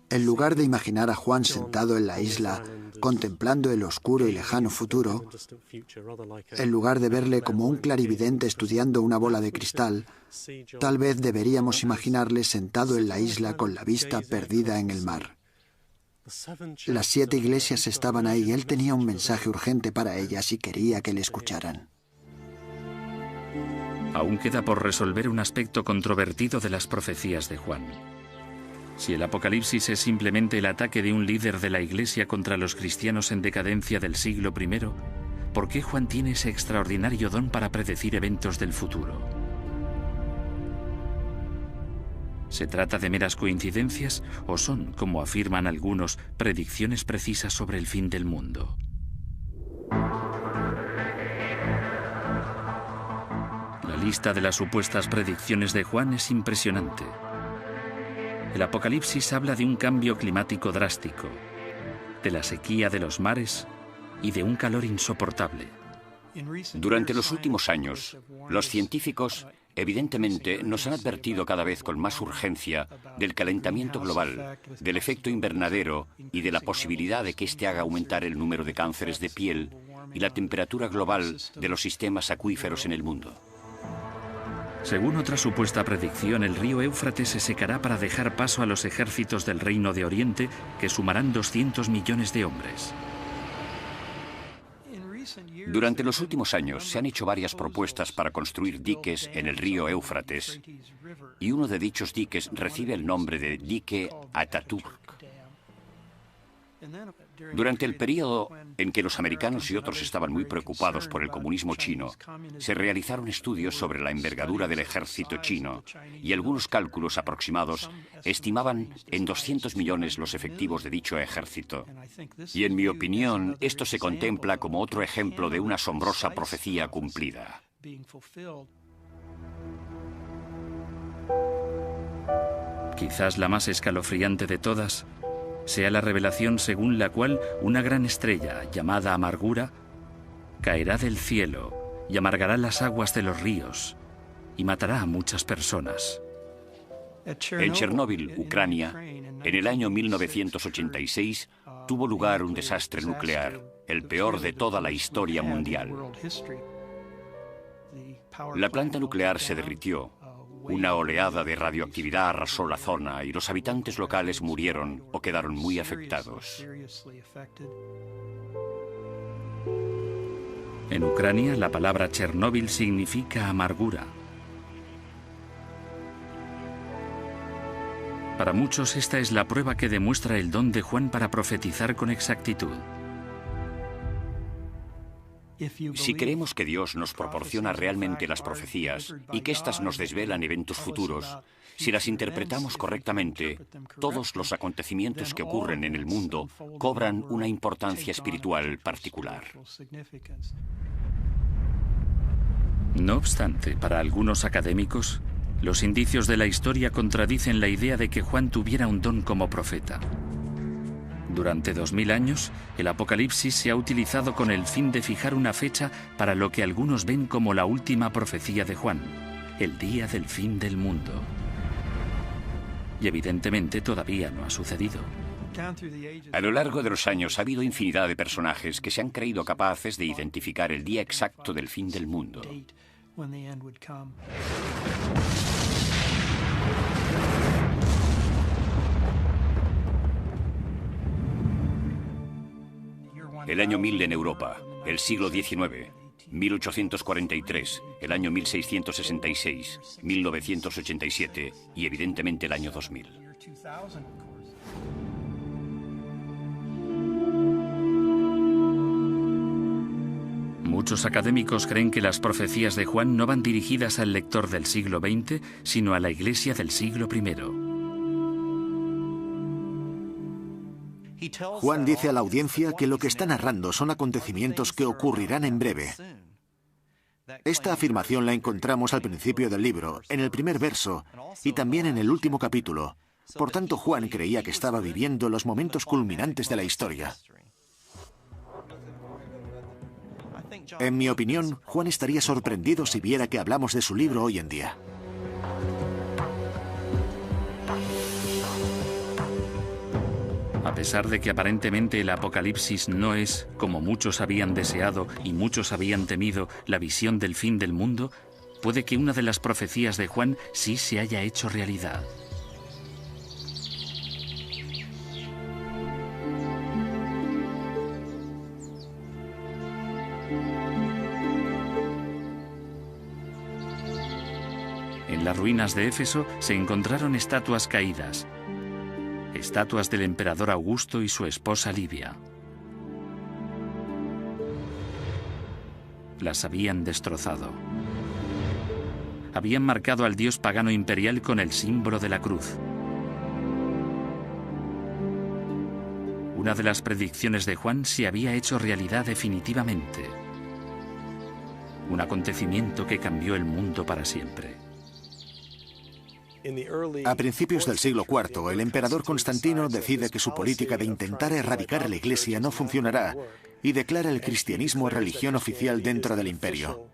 En lugar de imaginar a Juan sentado en la isla, contemplando el oscuro y lejano futuro, en lugar de verle como un clarividente estudiando una bola de cristal, tal vez deberíamos imaginarle sentado en la isla con la vista perdida en el mar. Las 7 iglesias estaban ahí y él tenía un mensaje urgente para ellas y quería que le escucharan. Aún queda por resolver un aspecto controvertido de las profecías de Juan. Si el Apocalipsis es simplemente el ataque de un líder de la Iglesia contra los cristianos en decadencia del siglo I, ¿por qué Juan tiene ese extraordinario don para predecir eventos del futuro? ¿Se trata de meras coincidencias o son, como afirman algunos, predicciones precisas sobre el fin del mundo? La lista de las supuestas predicciones de Juan es impresionante. El Apocalipsis habla de un cambio climático drástico, de la sequía de los mares y de un calor insoportable. Durante los últimos años, los científicos evidentemente nos han advertido cada vez con más urgencia del calentamiento global, del efecto invernadero y de la posibilidad de que éste haga aumentar el número de cánceres de piel y la temperatura global de los sistemas acuíferos en el mundo. Según otra supuesta predicción, el río Éufrates se secará para dejar paso a los ejércitos del Reino de Oriente, que sumarán 200 millones de hombres. Durante los últimos años se han hecho varias propuestas para construir diques en el río Éufrates, y uno de dichos diques recibe el nombre de Dique Ataturk. Durante el periodo en que los americanos y otros estaban muy preocupados por el comunismo chino, se realizaron estudios sobre la envergadura del ejército chino y algunos cálculos aproximados estimaban en 200 millones los efectivos de dicho ejército. Y en mi opinión, esto se contempla como otro ejemplo de una asombrosa profecía cumplida. Quizás la más escalofriante de todas sea la revelación según la cual una gran estrella, llamada Amargura, caerá del cielo y amargará las aguas de los ríos y matará a muchas personas. En Chernóbil, Ucrania, en el año 1986, tuvo lugar un desastre nuclear, el peor de toda la historia mundial. La planta nuclear se derritió. Una oleada de radioactividad arrasó la zona y los habitantes locales murieron o quedaron muy afectados. En Ucrania, la palabra Chernóbil significa amargura. Para muchos, esta es la prueba que demuestra el don de Juan para profetizar con exactitud. Si creemos que Dios nos proporciona realmente las profecías y que éstas nos desvelan eventos futuros, si las interpretamos correctamente, todos los acontecimientos que ocurren en el mundo cobran una importancia espiritual particular. No obstante, para algunos académicos, los indicios de la historia contradicen la idea de que Juan tuviera un don como profeta. Durante 2000 años, el Apocalipsis se ha utilizado con el fin de fijar una fecha para lo que algunos ven como la última profecía de Juan, el día del fin del mundo. Y evidentemente todavía no ha sucedido. A lo largo de los años ha habido infinidad de personajes que se han creído capaces de identificar el día exacto del fin del mundo. El año 1000 en Europa, el siglo XIX, 1843, el año 1666, 1987 y evidentemente el año 2000. Muchos académicos creen que las profecías de Juan no van dirigidas al lector del siglo XX, sino a la Iglesia del siglo I. Juan dice a la audiencia que lo que está narrando son acontecimientos que ocurrirán en breve. Esta afirmación la encontramos al principio del libro, en el primer verso, y también en el último capítulo. Por tanto, Juan creía que estaba viviendo los momentos culminantes de la historia. En mi opinión, Juan estaría sorprendido si viera que hablamos de su libro hoy en día. A pesar de que aparentemente el Apocalipsis no es, como muchos habían deseado y muchos habían temido, la visión del fin del mundo, puede que una de las profecías de Juan sí se haya hecho realidad. En las ruinas de Éfeso se encontraron estatuas caídas, estatuas del emperador Augusto y su esposa Livia. Las habían destrozado. Habían marcado al dios pagano imperial con el símbolo de la cruz. Una de las predicciones de Juan se había hecho realidad definitivamente. Un acontecimiento que cambió el mundo para siempre. A principios del siglo IV, el emperador Constantino decide que su política de intentar erradicar la Iglesia no funcionará y declara el cristianismo religión oficial dentro del imperio.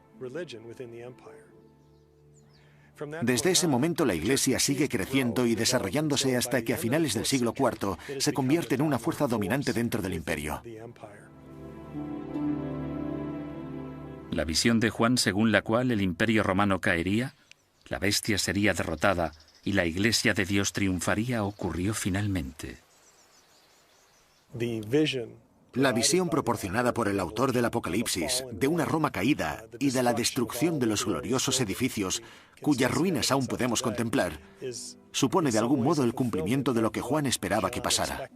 Desde ese momento la Iglesia sigue creciendo y desarrollándose hasta que a finales del siglo IV se convierte en una fuerza dominante dentro del imperio. La visión de Juan según la cual el imperio romano caería, la bestia sería derrotada y la Iglesia de Dios triunfaría ocurrió finalmente. La visión proporcionada por el autor del Apocalipsis de una Roma caída y de la destrucción de los gloriosos edificios cuyas ruinas aún podemos contemplar, supone de algún modo el cumplimiento de lo que Juan esperaba que pasara.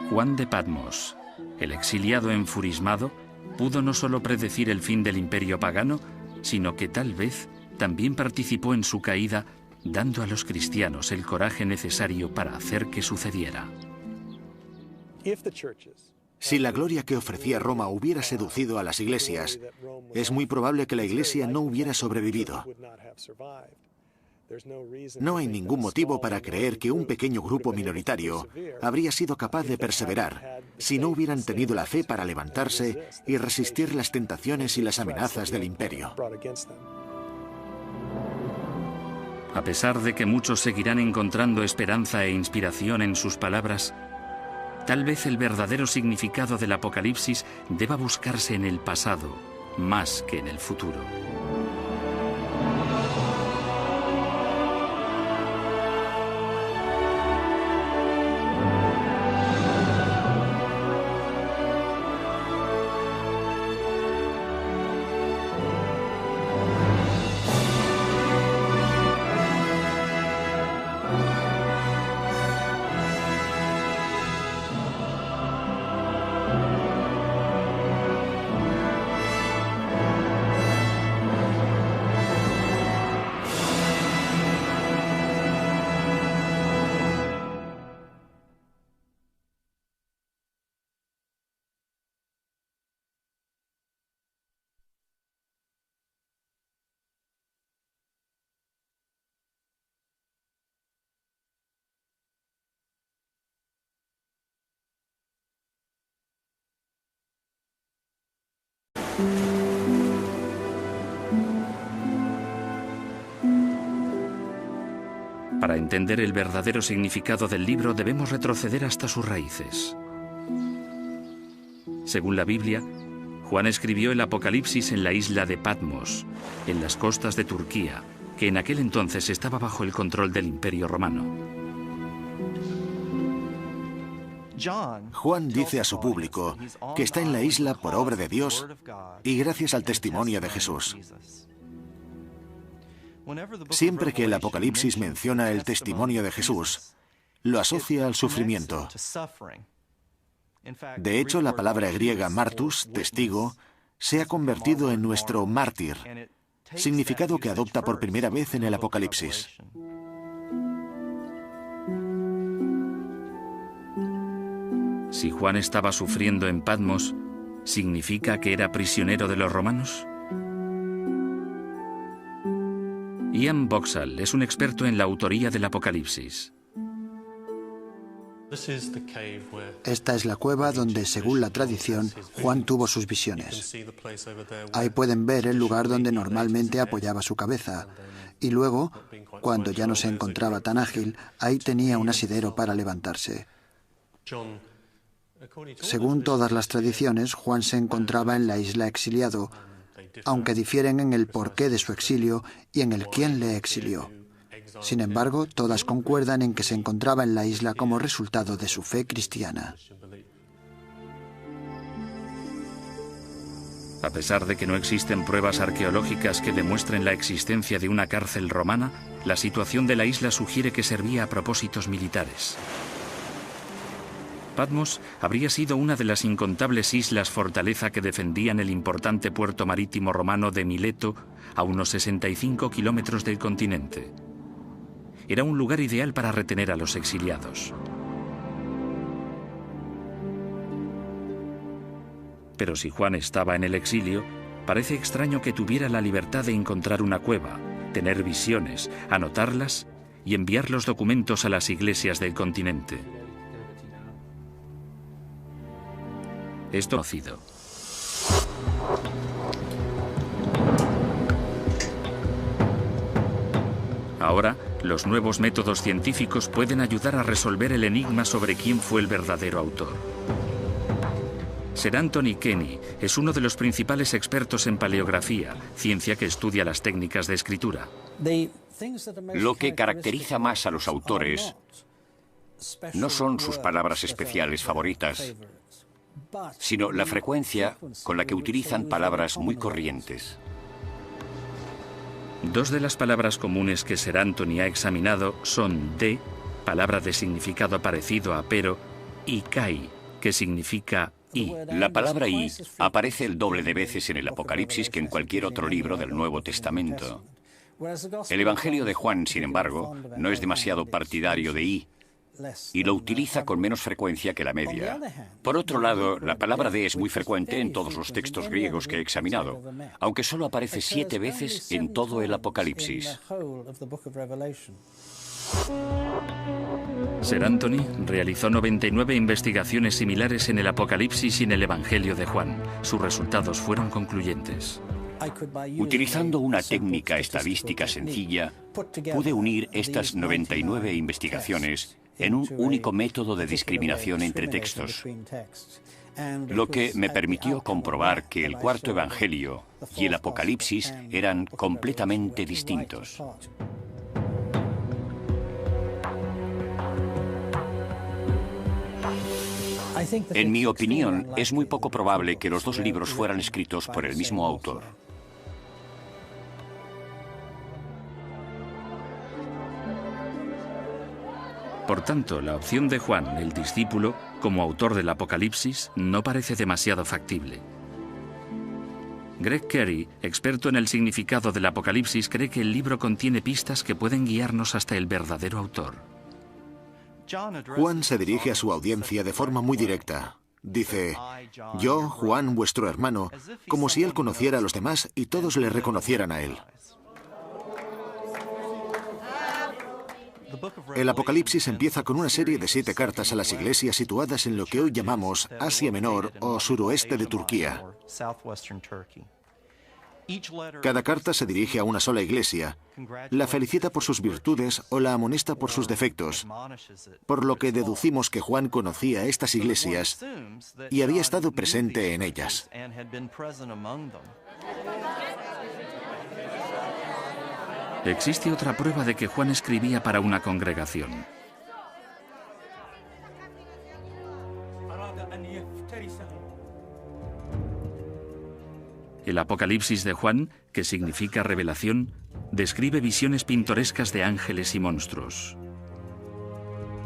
Juan de Patmos, el exiliado enfurismado, pudo no solo predecir el fin del imperio pagano, sino que tal vez también participó en su caída, dando a los cristianos el coraje necesario para hacer que sucediera. Si la gloria que ofrecía Roma hubiera seducido a las iglesias, es muy probable que la Iglesia no hubiera sobrevivido. No hay ningún motivo para creer que un pequeño grupo minoritario habría sido capaz de perseverar si no hubieran tenido la fe para levantarse y resistir las tentaciones y las amenazas del imperio. A pesar de que muchos seguirán encontrando esperanza e inspiración en sus palabras, tal vez el verdadero significado del Apocalipsis deba buscarse en el pasado, más que en el futuro. Para entender el verdadero significado del libro debemos retroceder hasta sus raíces. Según la Biblia, Juan escribió el Apocalipsis en la isla de Patmos, en las costas de Turquía, que en aquel entonces estaba bajo el control del Imperio Romano. Juan dice a su público que está en la isla por obra de Dios y gracias al testimonio de Jesús. Siempre que el Apocalipsis menciona el testimonio de Jesús, lo asocia al sufrimiento. De hecho, la palabra griega martus, testigo, se ha convertido en nuestro mártir, significado que adopta por primera vez en el Apocalipsis. Si Juan estaba sufriendo en Patmos, ¿significa que era prisionero de los romanos? Ian Boxall es un experto en la autoría del Apocalipsis. Esta es la cueva donde, según la tradición, Juan tuvo sus visiones. Ahí pueden ver el lugar donde normalmente apoyaba su cabeza. Y luego, cuando ya no se encontraba tan ágil, ahí tenía un asidero para levantarse. Según todas las tradiciones, Juan se encontraba en la isla exiliado, aunque difieren en el porqué de su exilio y en el quién le exilió. Sin embargo, todas concuerdan en que se encontraba en la isla como resultado de su fe cristiana. A pesar de que no existen pruebas arqueológicas que demuestren la existencia de una cárcel romana, la situación de la isla sugiere que servía a propósitos militares. Patmos habría sido una de las incontables islas fortaleza que defendían el importante puerto marítimo romano de Mileto, a unos 65 kilómetros del continente. Era un lugar ideal para retener a los exiliados. Pero si Juan estaba en el exilio, parece extraño que tuviera la libertad de encontrar una cueva, tener visiones, anotarlas y enviar los documentos a las iglesias del continente. Esto conocido. Ahora, los nuevos métodos científicos pueden ayudar a resolver el enigma sobre quién fue el verdadero autor. Sir Anthony Kenny es uno de los principales expertos en paleografía, ciencia que estudia las técnicas de escritura. Lo que caracteriza más a los autores no son sus palabras especiales favoritas, sino la frecuencia con la que utilizan palabras muy corrientes. Dos de las palabras comunes que Sir Anthony ha examinado son de, palabra de significado parecido a pero, y kai, que significa y. La palabra y aparece el doble de veces en el Apocalipsis que en cualquier otro libro del Nuevo Testamento. El Evangelio de Juan, sin embargo, no es demasiado partidario de y lo utiliza con menos frecuencia que la media. Por otro lado, la palabra de es muy frecuente en todos los textos griegos que he examinado, aunque solo aparece 7 veces en todo el Apocalipsis. Sir Anthony realizó 99 investigaciones similares en el Apocalipsis y en el Evangelio de Juan. Sus resultados fueron concluyentes. Utilizando una técnica estadística sencilla, pude unir estas 99 investigaciones en un único método de discriminación entre textos, lo que me permitió comprobar que el cuarto Evangelio y el Apocalipsis eran completamente distintos. En mi opinión, es muy poco probable que los dos libros fueran escritos por el mismo autor. Por tanto, la opción de Juan, el discípulo, como autor del Apocalipsis, no parece demasiado factible. Greg Carey, experto en el significado del Apocalipsis, cree que el libro contiene pistas que pueden guiarnos hasta el verdadero autor. Juan se dirige a su audiencia de forma muy directa. Dice, yo, Juan, vuestro hermano, como si él conociera a los demás y todos le reconocieran a él. El Apocalipsis empieza con una serie de 7 cartas a las iglesias situadas en lo que hoy llamamos Asia Menor o suroeste de Turquía. Cada carta se dirige a una sola iglesia, la felicita por sus virtudes o la amonesta por sus defectos, por lo que deducimos que Juan conocía a estas iglesias y había estado presente en ellas. Existe otra prueba de que Juan escribía para una congregación. El Apocalipsis de Juan, que significa revelación, describe visiones pintorescas de ángeles y monstruos.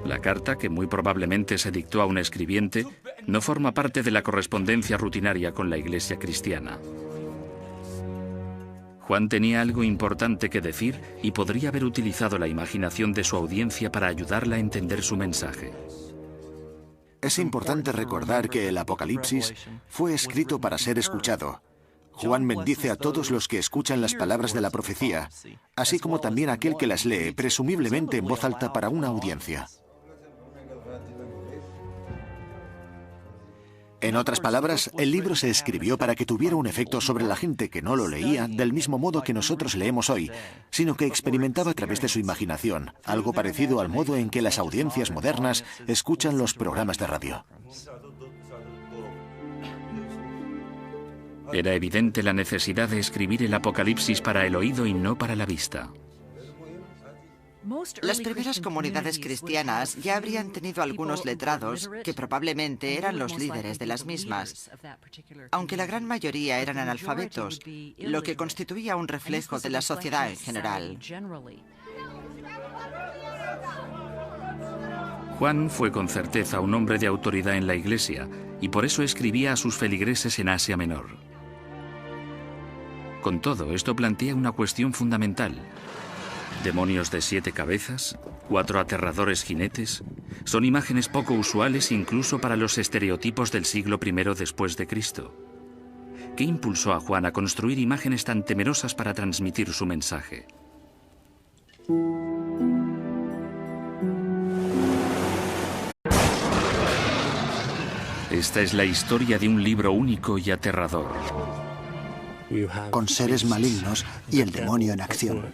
La carta, que muy probablemente se dictó a un escribiente, no forma parte de la correspondencia rutinaria con la Iglesia cristiana. Juan tenía algo importante que decir y podría haber utilizado la imaginación de su audiencia para ayudarla a entender su mensaje. Es importante recordar que el Apocalipsis fue escrito para ser escuchado. Juan bendice a todos los que escuchan las palabras de la profecía, así como también a aquel que las lee, presumiblemente en voz alta para una audiencia. En otras palabras, el libro se escribió para que tuviera un efecto sobre la gente que no lo leía del mismo modo que nosotros leemos hoy, sino que experimentaba a través de su imaginación, algo parecido al modo en que las audiencias modernas escuchan los programas de radio. Era evidente la necesidad de escribir el Apocalipsis para el oído y no para la vista. Las primeras comunidades cristianas ya habrían tenido algunos letrados que probablemente eran los líderes de las mismas, aunque la gran mayoría eran analfabetos, lo que constituía un reflejo de la sociedad en general. Juan fue con certeza un hombre de autoridad en la Iglesia y por eso escribía a sus feligreses en Asia Menor. Con todo, esto plantea una cuestión fundamental. Demonios de 7 cabezas, 4 aterradores jinetes, son imágenes poco usuales incluso para los estereotipos del siglo I después de Cristo. ¿Qué impulsó a Juan a construir imágenes tan temerosas para transmitir su mensaje? Esta es la historia de un libro único y aterrador. Con seres malignos y el demonio en acción.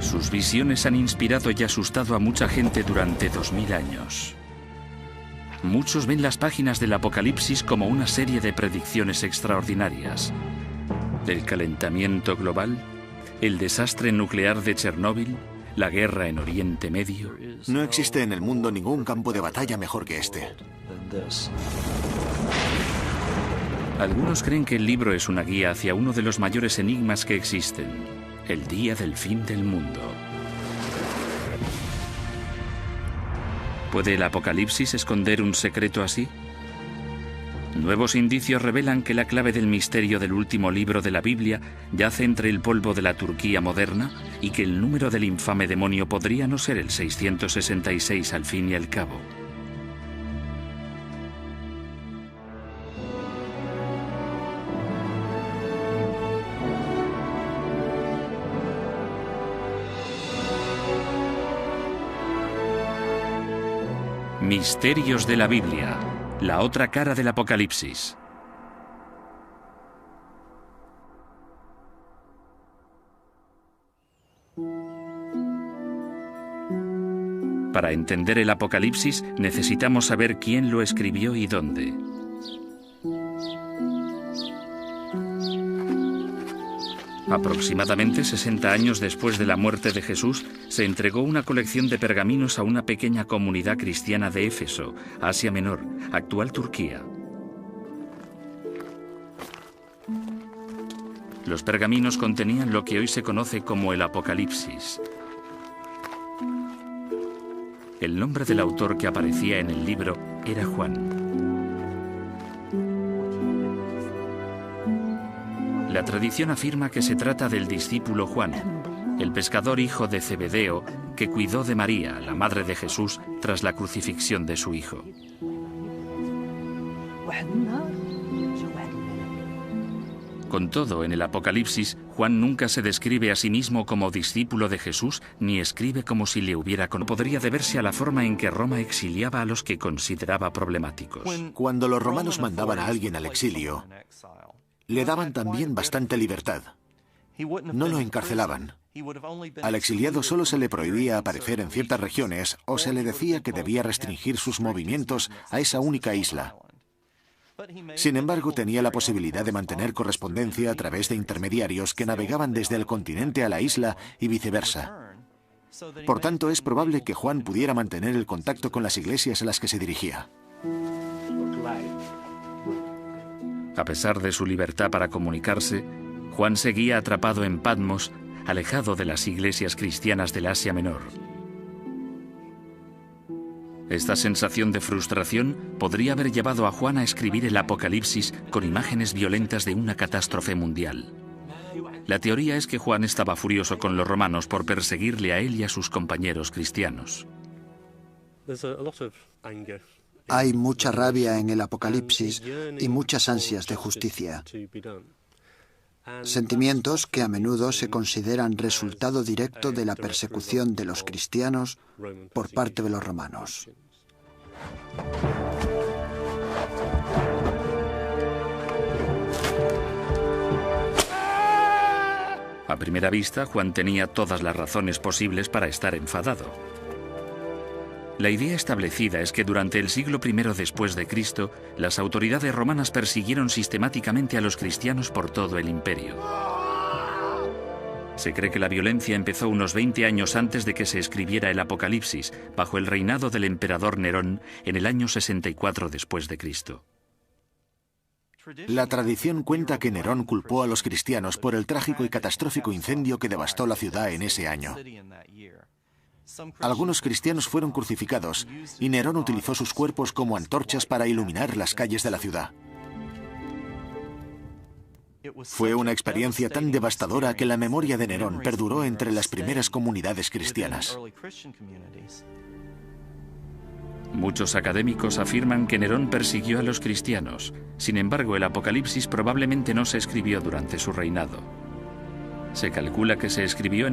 Sus visiones han inspirado y asustado a mucha gente durante 2000 años. Muchos ven las páginas del Apocalipsis como una serie de predicciones extraordinarias. El calentamiento global, el desastre nuclear de Chernóbil, la guerra en Oriente Medio. No existe en el mundo ningún campo de batalla mejor que este. Algunos creen que el libro es una guía hacia uno de los mayores enigmas que existen, el día del fin del mundo. ¿Puede el Apocalipsis esconder un secreto así? Nuevos indicios revelan que la clave del misterio del último libro de la Biblia yace entre el polvo de la Turquía moderna y que el número del infame demonio podría no ser el 666 al fin y al cabo. Misterios de la Biblia, la otra cara del Apocalipsis. Para entender el Apocalipsis necesitamos saber quién lo escribió y dónde. Aproximadamente 60 años después de la muerte de Jesús, se entregó una colección de pergaminos a una pequeña comunidad cristiana de Éfeso, Asia Menor, actual Turquía. Los pergaminos contenían lo que hoy se conoce como el Apocalipsis. El nombre del autor que aparecía en el libro era Juan. La tradición afirma que se trata del discípulo Juan, el pescador hijo de Zebedeo, que cuidó de María, la madre de Jesús, tras la crucifixión de su hijo. Con todo, en el Apocalipsis, Juan nunca se describe a sí mismo como discípulo de Jesús, ni escribe como si le hubiera conocido. Podría deberse a la forma en que Roma exiliaba a los que consideraba problemáticos. Cuando los romanos mandaban a alguien al exilio, le daban también bastante libertad. No lo encarcelaban. Al exiliado solo se le prohibía aparecer en ciertas regiones o se le decía que debía restringir sus movimientos a esa única isla. Sin embargo, tenía la posibilidad de mantener correspondencia a través de intermediarios que navegaban desde el continente a la isla y viceversa. Por tanto, es probable que Juan pudiera mantener el contacto con las iglesias a las que se dirigía. A pesar de su libertad para comunicarse, Juan seguía atrapado en Patmos, alejado de las iglesias cristianas del Asia Menor. Esta sensación de frustración podría haber llevado a Juan a escribir el Apocalipsis con imágenes violentas de una catástrofe mundial. La teoría es que Juan estaba furioso con los romanos por perseguirle a él y a sus compañeros cristianos. Hay mucha rabia en el Apocalipsis y muchas ansias de justicia. Sentimientos que a menudo se consideran resultado directo de la persecución de los cristianos por parte de los romanos. A primera vista, Juan tenía todas las razones posibles para estar enfadado. La idea establecida es que durante el siglo I después de Cristo, las autoridades romanas persiguieron sistemáticamente a los cristianos por todo el imperio. Se cree que la violencia empezó unos 20 años antes de que se escribiera el Apocalipsis, bajo el reinado del emperador Nerón en el año 64 después de Cristo. La tradición cuenta que Nerón culpó a los cristianos por el trágico y catastrófico incendio que devastó la ciudad en ese año. Algunos cristianos fueron crucificados y Nerón utilizó sus cuerpos como antorchas para iluminar las calles de la ciudad. Fue una experiencia tan devastadora que la memoria de Nerón perduró entre las primeras comunidades cristianas. Muchos académicos afirman que Nerón persiguió a los cristianos. Sin embargo, el Apocalipsis probablemente no se escribió durante su reinado. Se calcula que se escribió en el